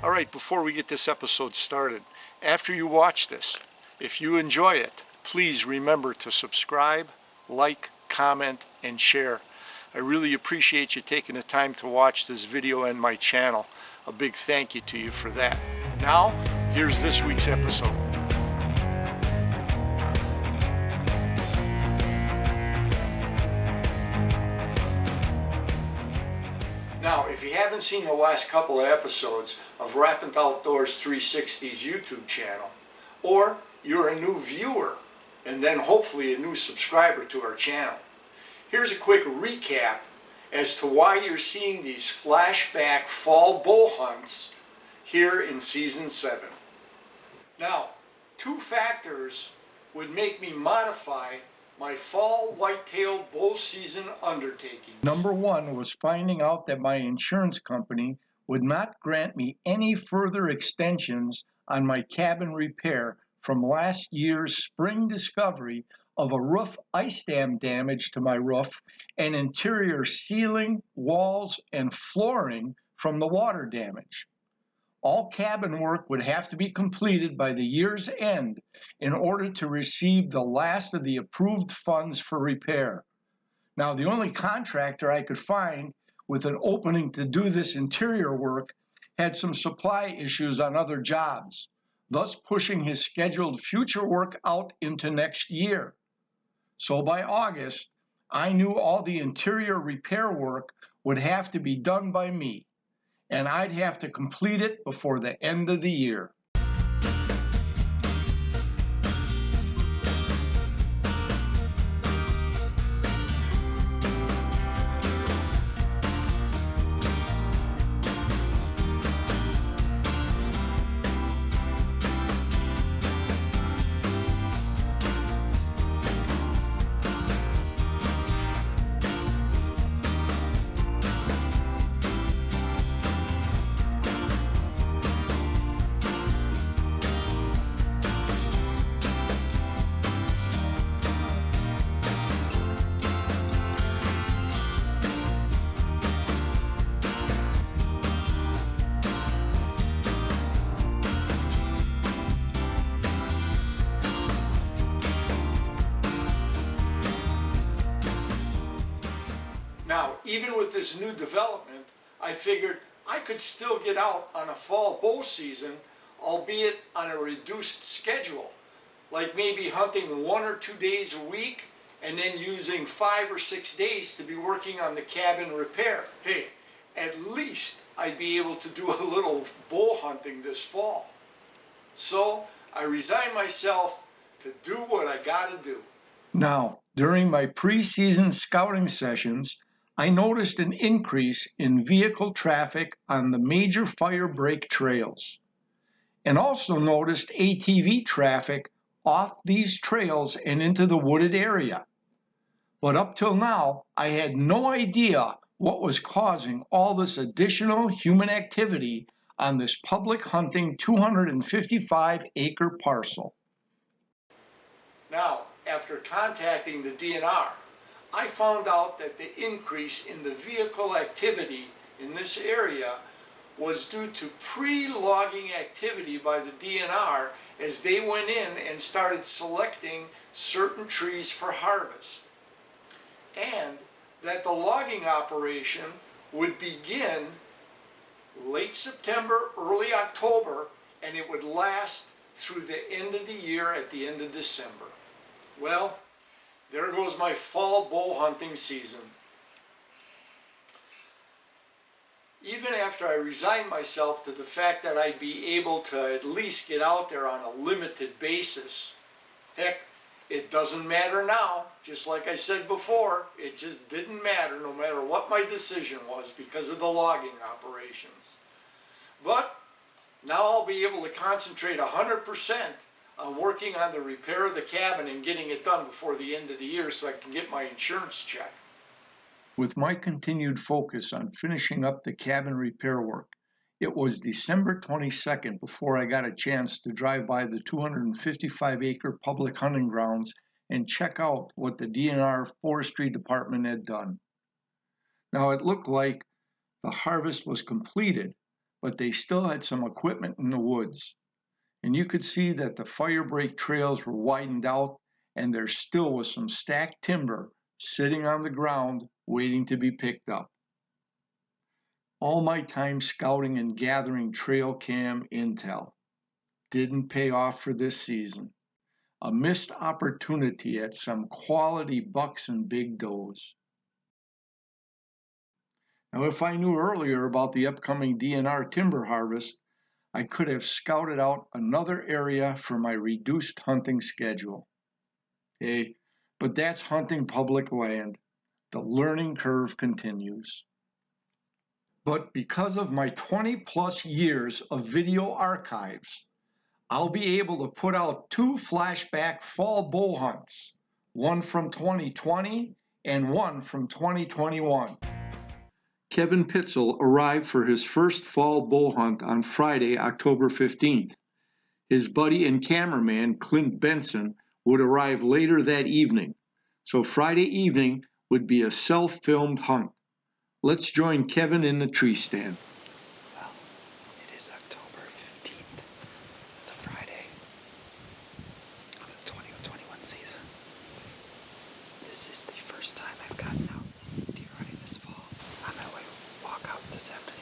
All right, before we get this episode started, after you watch this, if you enjoy it, please remember to subscribe, like, comment, and share. I really appreciate you taking the time to watch this video and my channel. A big thank you to you for that. Now, here's this week's episode. Now, if you haven't seen the last couple of episodes of Rapping Outdoors 360's YouTube channel, or you're a new viewer and then hopefully a new subscriber to our channel, here's a quick recap as to why you're seeing these flashback fall bow hunts here in Season 7. Now, two factors would make me modify my fall whitetail bow season undertakings. Number one was finding out that my insurance company would not grant me any further extensions on my cabin repair from last year's spring discovery of a roof ice dam damage to my roof and interior ceiling, walls, and flooring from the water damage. All cabin work would have to be completed by the year's end in order to receive the last of the approved funds for repair. Now, the only contractor I could find with an opening to do this interior work had some supply issues on other jobs, thus pushing his scheduled future work out into next year. So by August, I knew all the interior repair work would have to be done by me, and I'd have to complete it before the end of the year. Now, even with this new development, I figured I could still get out on a fall bow season, albeit on a reduced schedule, like maybe hunting 1 or 2 days a week and then using 5 or 6 days to be working on the cabin repair. Hey, at least I'd be able to do a little bow hunting this fall. So I resigned myself to do what I gotta do. Now, during my pre-season scouting sessions, I noticed an increase in vehicle traffic on the major fire break trails, and also noticed ATV traffic off these trails and into the wooded area. But up till now, I had no idea what was causing all this additional human activity on this public hunting 255-acre parcel. Now, after contacting the DNR, I found out that the increase in the vehicle activity in this area was due to pre-logging activity by the DNR as they went in and started selecting certain trees for harvest, and that the logging operation would begin late September, early October, and it would last through the end of the year at the end of December. Well, there goes my fall bow hunting season. Even after I resigned myself to the fact that I'd be able to at least get out there on a limited basis, heck, it doesn't matter now. Just like I said before, it just didn't matter no matter what my decision was because of the logging operations. But now I'll be able to concentrate 100% on working on the repair of the cabin and getting it done before the end of the year so I can get my insurance check. With my continued focus on finishing up the cabin repair work, it was December 22nd before I got a chance to drive by the 255-acre public hunting grounds and check out what the DNR Forestry Department had done. Now, it looked like the harvest was completed, but they still had some equipment in the woods. And you could see that the fire break trails were widened out, and there still was some stacked timber sitting on the ground waiting to be picked up. All my time scouting and gathering trail cam intel didn't pay off for this season. A missed opportunity at some quality bucks and big does. Now, if I knew earlier about the upcoming DNR timber harvest, I could have scouted out another area for my reduced hunting schedule. Hey, but that's hunting public land. The learning curve continues. But because of my 20 plus years of video archives, I'll be able to put out 2 flashback fall bow hunts, one from 2020 and one from 2021. Kevin Pitzl arrived for his first fall bow hunt on Friday, October 15th. His buddy and cameraman, Clint Benson, would arrive later that evening. So Friday evening would be a self-filmed hunt. Let's join Kevin in the tree stand. Well, it is October 15th. It's a Friday of the 2021 season. This is the first time I've gotten out deer hunting this fall. On my way walk out this afternoon,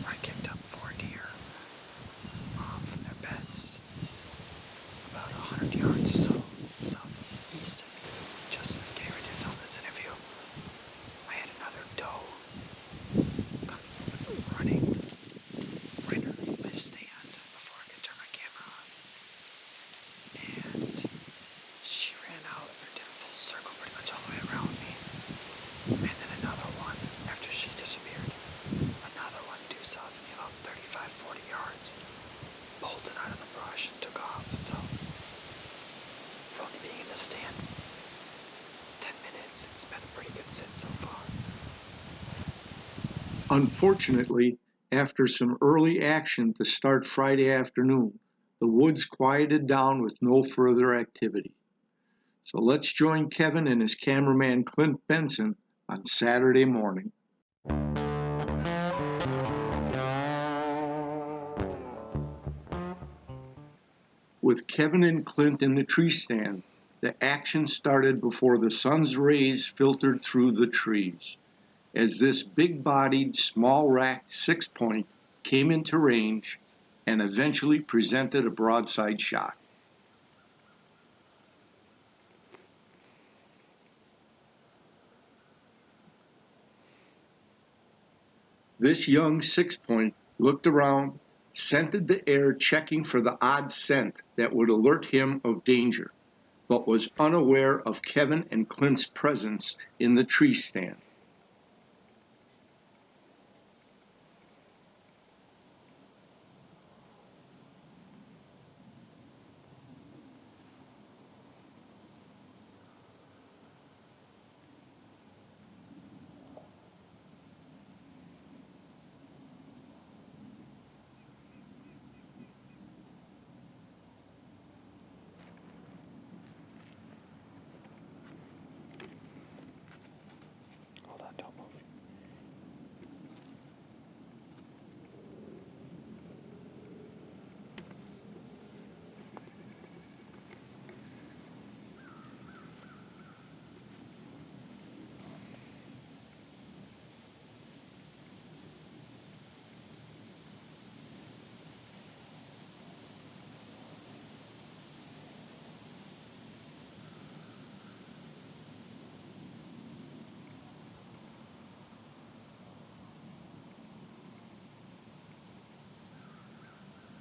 I kicked up 4 deer from their beds about 100 yards or so southeast of me. Just getting ready to film this interview, I had another doe come running right underneath my stand before I could turn my camera on. And she ran out or did a full circle pretty much all the way around me. And then another one, after she disappeared, another one due south of me about 35-40 yards, bolted out of the brush and took off. So, for only being in the stand 10 minutes, it's been a pretty good sit so far. Unfortunately, after some early action to start Friday afternoon, the woods quieted down with no further activity. So let's join Kevin and his cameraman Clint Benson on Saturday morning. With Kevin and Clint in the tree stand, the action started before the sun's rays filtered through the trees. As this big-bodied, small-racked 6-point came into range and eventually presented a broadside shot. This young 6-point looked around, scented the air checking for the odd scent that would alert him of danger, but was unaware of Kevin and Clint's presence in the tree stand. Hold on, don't move.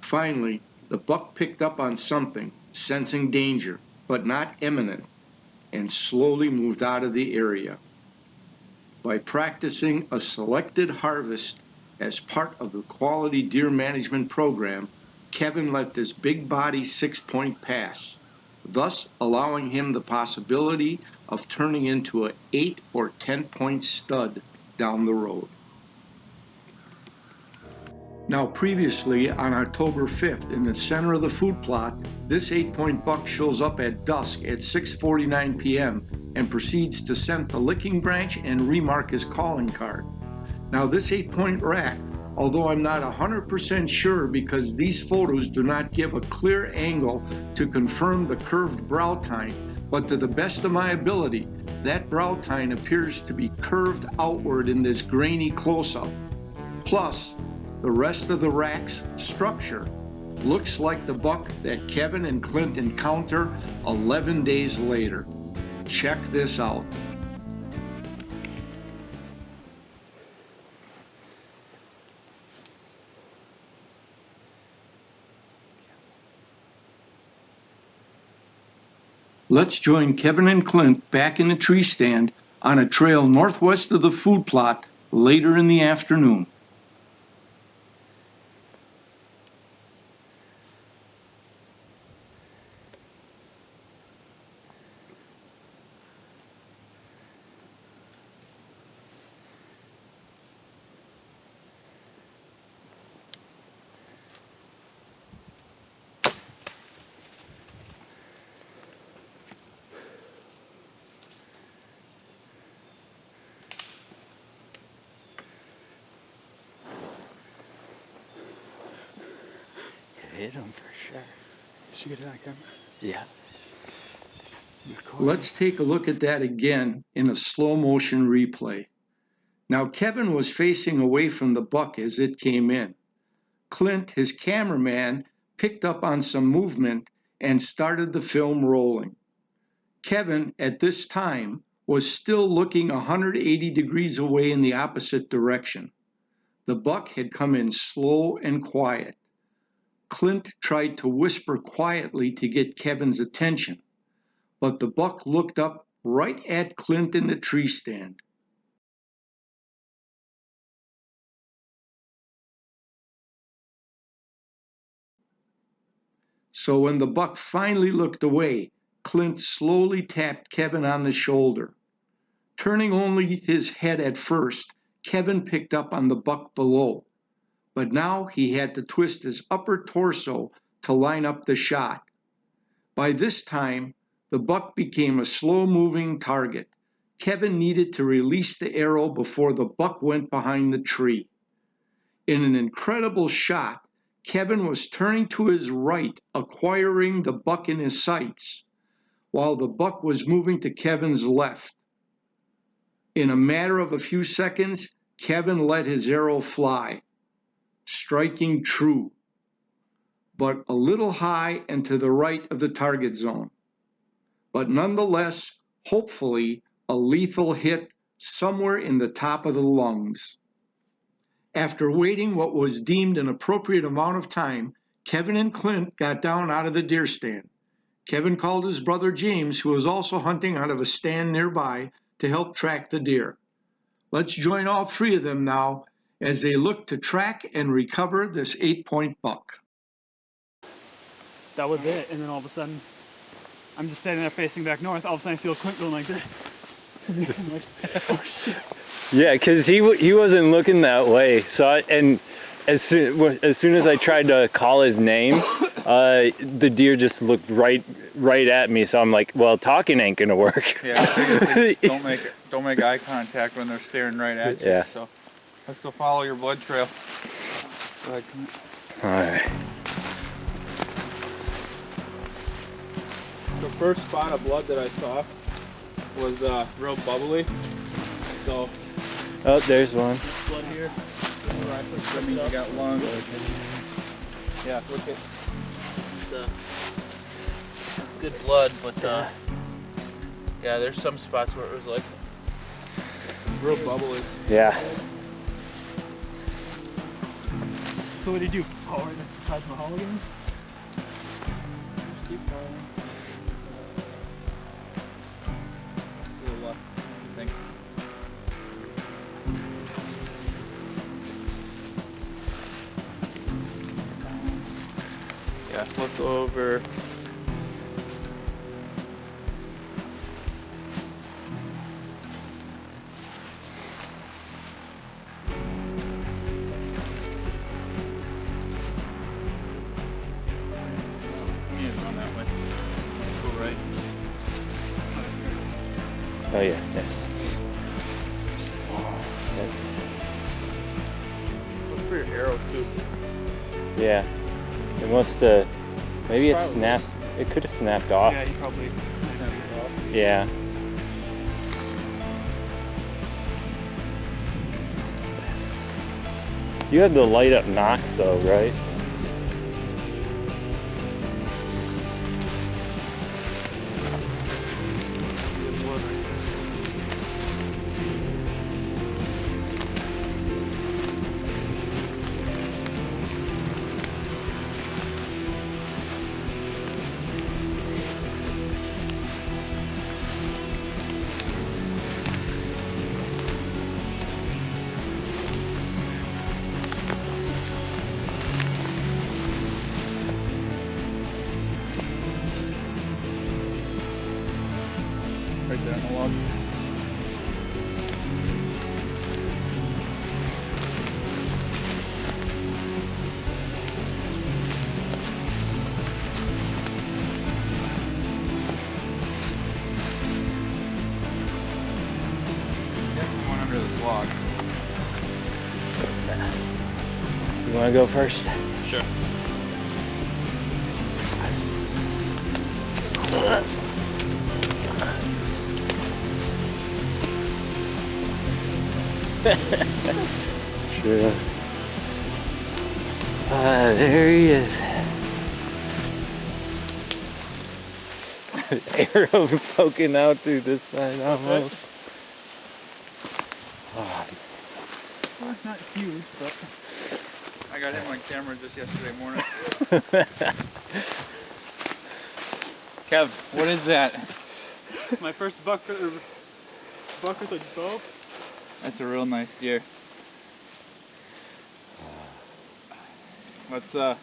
Finally, the buck picked up on something, sensing danger, but not imminent, and slowly moved out of the area. By practicing a selected harvest as part of the quality deer management program, Kevin let this big body 6-point pass, thus allowing him the possibility of turning into an 8 or 10-point stud down the road. Now previously, on October 5th, in the center of the food plot, this 8-point buck shows up at dusk at 6:49 p.m. and proceeds to scent the licking branch and remark his calling card. Now this 8-point rack although I'm not 100% sure because these photos do not give a clear angle to confirm the curved brow tine, but to the best of my ability, that brow tine appears to be curved outward in this grainy close-up. Plus, the rest of the rack's structure looks like the buck that Kevin and Clint encounter 11 days later. Check this out. Let's join Kevin and Clint back in the tree stand on a trail northwest of the food plot later in the afternoon. Hit him for sure. Should get it on camera. Yeah. Let's take a look at that again in a slow motion replay. Now Kevin was facing away from the buck as it came in. Clint, his cameraman, picked up on some movement and started the film rolling. Kevin, at this time, was still looking 180 degrees away in the opposite direction. The buck had come in slow and quiet. Clint tried to whisper quietly to get Kevin's attention, but the buck looked up right at Clint in the tree stand. So when the buck finally looked away, Clint slowly tapped Kevin on the shoulder. Turning only his head at first, Kevin picked up on the buck below, but now he had to twist his upper torso to line up the shot. By this time, the buck became a slow-moving target. Kevin needed to release the arrow before the buck went behind the tree. In an incredible shot, Kevin was turning to his right, acquiring the buck in his sights, while the buck was moving to Kevin's left. In a matter of a few seconds, Kevin let his arrow fly, striking true, but a little high and to the right of the target zone. But nonetheless, hopefully, a lethal hit somewhere in the top of the lungs. After waiting what was deemed an appropriate amount of time, Kevin and Clint got down out of the deer stand. Kevin called his brother James, who was also hunting out of a stand nearby, to help track the deer. Let's join all three of them now as they look to track and recover this 8-point buck. That was it, and then all of a sudden, I'm just standing there facing back north. All of a sudden, I feel Clint going like this. I'm like, oh shit. Yeah, because he wasn't looking that way. So as soon as I tried to call his name, the deer just looked right at me. So I'm like, well, talking ain't gonna work. Yeah, the biggest thing is don't make eye contact when they're staring right at you. Yeah. So let's go follow your blood trail. Go ahead, Clint. All right. The first spot of blood that I saw was real bubbly. So Oh, there's one. blood here. That means you got lungs. Yeah, look at good blood, but yeah, there's some spots where it was like real bubbly. Yeah. So what did you do? Power next to Taj Mahal again? Just keep following. A little left, I think. Yeah, look over. Oh yeah. Yes. Look for your arrow too. Yeah. It must have. Maybe it Probably. snapped. It could have snapped off. Yeah, he probably snapped it off. Yeah. You had the light up nocks though, right? Right there on the log. Definitely one under the log. You want to go first? Sure. Sure. There he is. Arrow poking out through this side almost. Well, not huge, but I got him on camera just yesterday morning. Kev, what is that? my first buck with a bow. That's a real nice deer. Let's I'm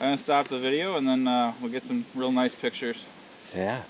gonna stop the video and then we'll get some real nice pictures. Yeah.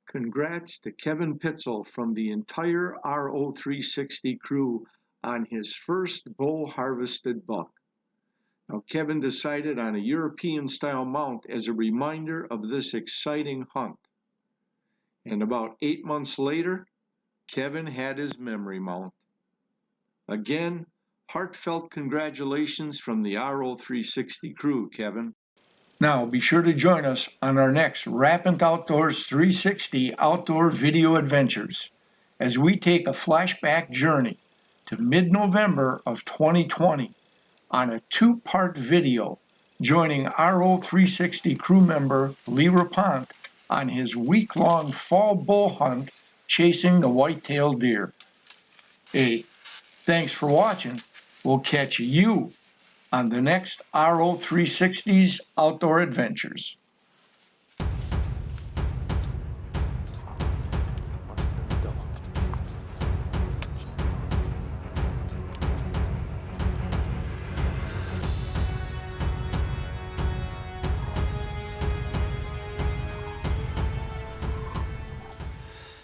Congrats to Kevin Pitzl from the entire RO360 crew on his first bull harvested buck. Now, Kevin decided on a European-style mount as a reminder of this exciting hunt. And about 8 months later, Kevin had his memory mount. Again, heartfelt congratulations from the RO360 crew, Kevin. Now, be sure to join us on our next Rappin' Outdoors 360 outdoor video adventures as we take a flashback journey to mid-November of 2020 on a two-part video joining RO360 crew member Lee Rapont on his week-long fall bull hunt chasing the white-tailed deer. Hey, thanks for watching. We'll catch you on the next RO360's Outdoor Adventures.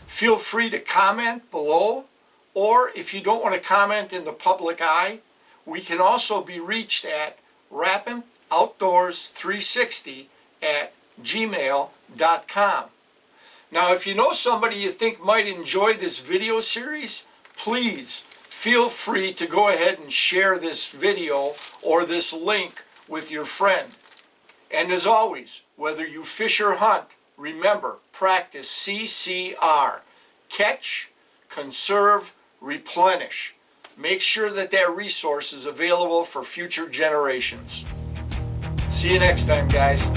Feel free to comment below, or if you don't want to comment in the public eye, we can also be reached at rappinoutdoors360@gmail.com. Now, if you know somebody you think might enjoy this video series, please feel free to go ahead and share this video or this link with your friend. And as always, whether you fish or hunt, remember, practice CCR. Catch, conserve, replenish. Make sure that that resource is available for future generations. See you next time, guys.